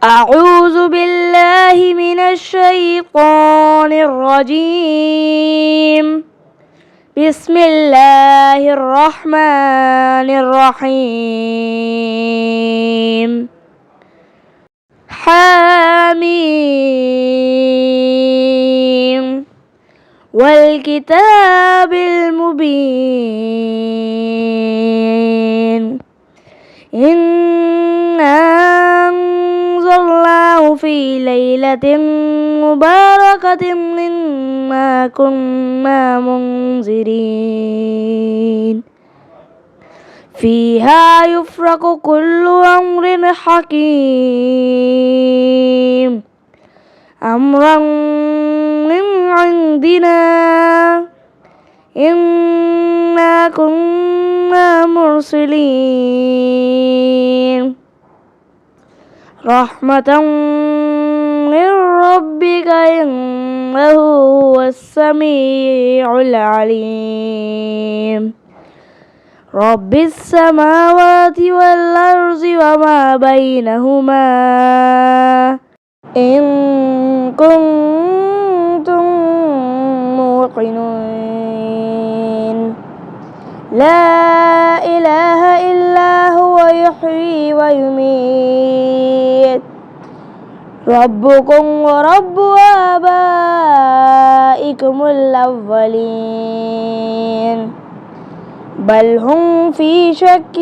أعوذ بالله من الشيطان الرجيم. بسم الله الرحمن الرحيم. حميم والكتاب المبين. إنا أنزلناه في ليلة مباركة إنا كنا منذرين فيها يفرق كل أمر حكيم أمرا من عندنا إنا كنا مرسلين رحمة من ربك إنه هو السميع العليم. رب السماوات والأرض وما بينهما إن كنتم موقنين. لا إله إلا هو يحيي ويميت. ربكم ورب آبائكم الأولين بل هم في شك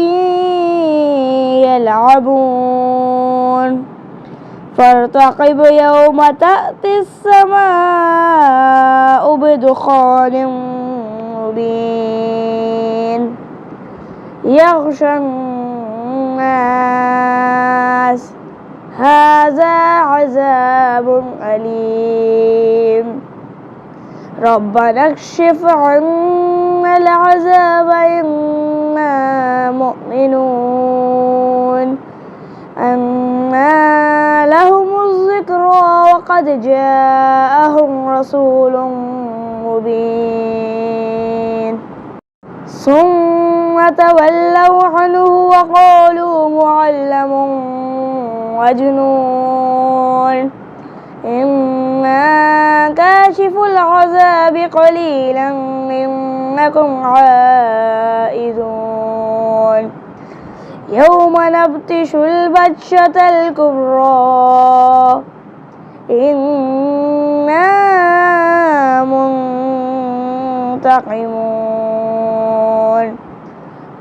يلعبون فارتقب يوم تأتي السماء بدخان مبين يغشى الناس هذا عذاب أليم. ربنا اكشف عنا العذاب إنا مؤمنون أنى لهم الذكرى وقد جاءهم رسول مبين ثم تولوا عنه وقالوا معلم مجنون إنا كاشف العذاب قليلا إنكم عائدون يوم نبطش البطشة الكبرى إنا منتقمون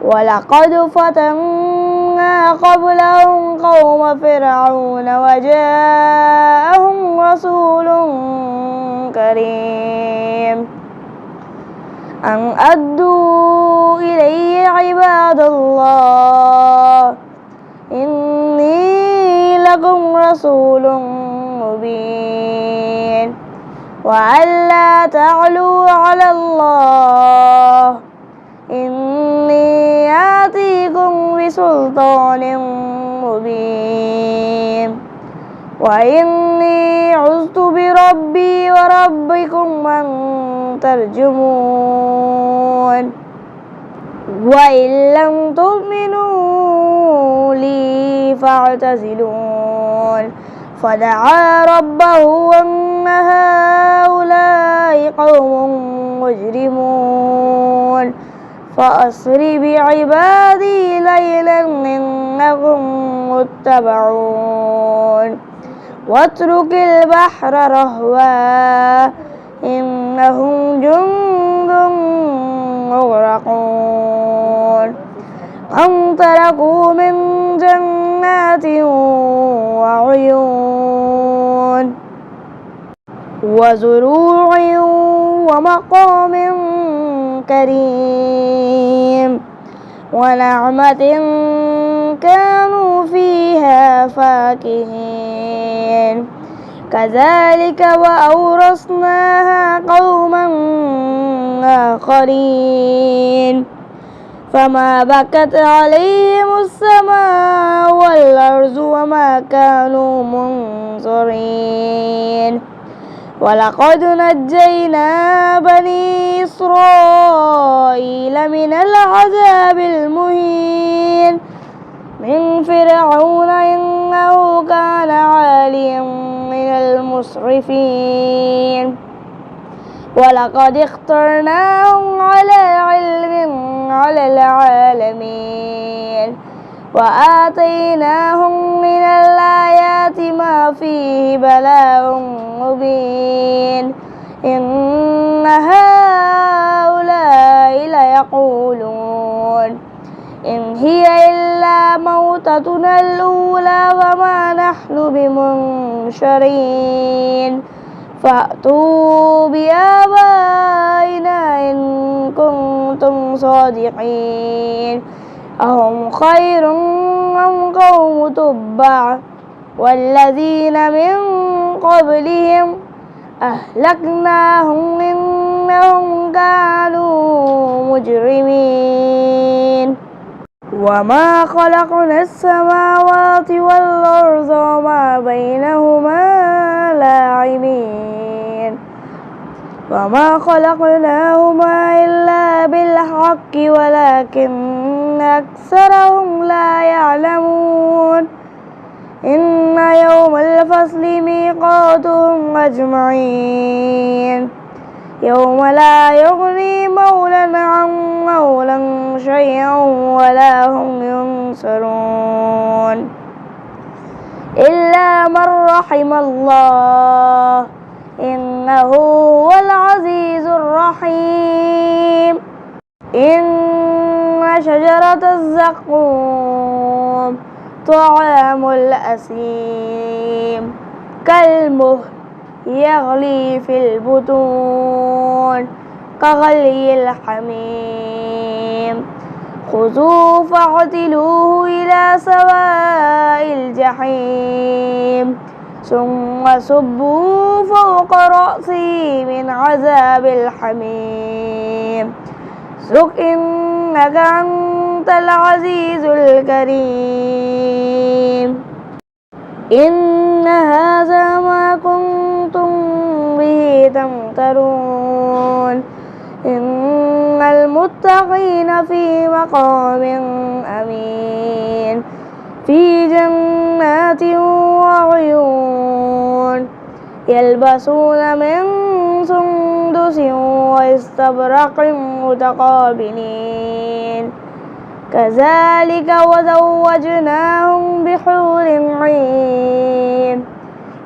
ولقد فتنا قبلهم قوم فرعون وجاءهم رسول كريم أن أدوا إلي عباد الله إني لكم رسول مبين وأن لا تعلوا على الله إني آتيكم بسلطان مبين وإني عذت بربي وربكم أن ترجمون وإن لم تؤمنوا لي فاعتزلون فدعا ربه أن هؤلاء قوم مجرمون فأسر بعبادي ليلا إنكم متبعون واترك البحر رهوا إنهم جند مغرقون كم تركوا من جنات وعيون وزروع ومقام كريم ونعمة كانوا فيها فاكهين كذلك وأورثناها قوما آخرين فما بكت عليهم السماء والأرض وما كانوا منظرين ولقد نجينا بني إسرائيل من العذاب المهين من فرعون إنه كان أولهم من المسرفين ولقد اخترناهم على علم على العالمين وآتيناهم من الآيات ما فيه بلاء مبين إن هؤلاء ليقولون إن هي إلا موتتنا الأولى وما نحن بمنشرين فأتوا بآبائنا إن كنتم صادقين أهم خير أم قوم تبع والذين من قبلهم أهلكناهم إنهم كانوا مجرمين وما خلقنا السماوات والأرض وما بينهما لاعبين وما خلقناهما إلا بالحق ولكن أكثرهم لا يعلمون إن يوم الفصل ميقاتهم أجمعين يوم لا يغني مولى عن مولى شيئا ولا هم ينصرون إلا من رحم الله إنه هو العزيز الرحيم إن شجرة الزقوم طعام الأثيم كالمهل يغلي في البطون كغلي الحميم خذوه فاعتلوه إلى سواء الجحيم ثم صبوا فوق رأسه من عذاب الحميم ذق إنك أنت العزيز الكريم إن هذا ما كنتم به تمترون إن المتقين في مقام أمين في جنات وعيون يلبسون من سندس واستبرق متقابلين كذلك وزوجناهم بحور عين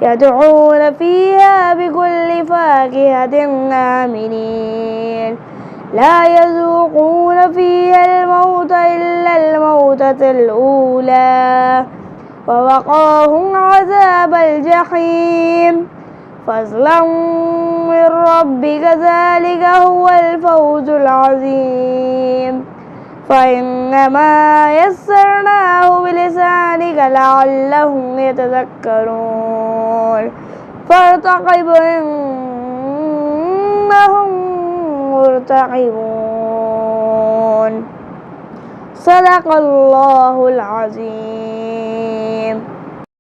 يدعون فيها بكل فاكهة آمنين لا يذوقون فيها الموت إلا الموتة الأولى ووقاهم عذاب الجحيم فضلا من ربك ذلك هو الفوز العظيم فإنما يسرناه بلسانك لعلهم يتذكرون فارتقب إنهم مرتقبون صدق الله العظيم.